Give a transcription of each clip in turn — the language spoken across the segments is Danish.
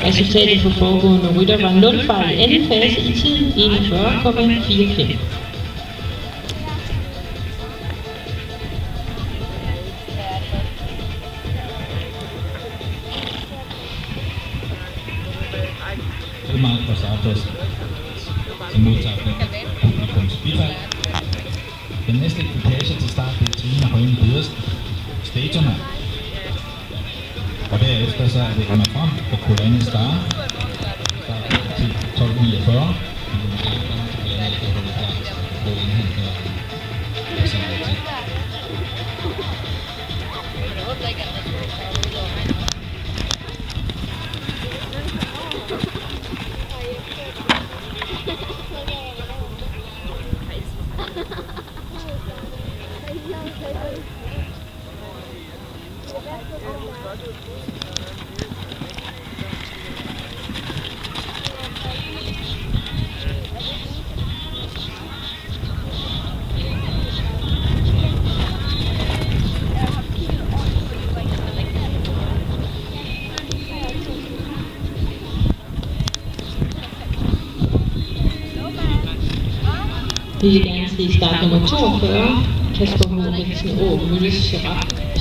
Resultatet for foregående rytter var 0 fejl i anden fase i tiden 41,45. Mark Santos, som modtager publikums bifald. Den næste ekvipage til start er Trine Højen Pedersen, Statona. Og derefter så er det Emma Fram og Colane Star, start til 12.49. Vi vil gerne se start nummer 42, Kasper Moritsen Aage Mølles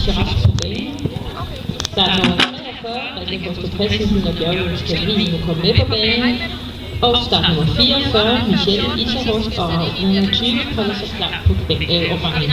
Giraffe på banen. Start nummer 43, Rikke Kostrup Christensen og Bjørlund Skalvin må komme med på banen. Og start nummer 44, Michelle Isahorst og 120 holder sig klar på banen.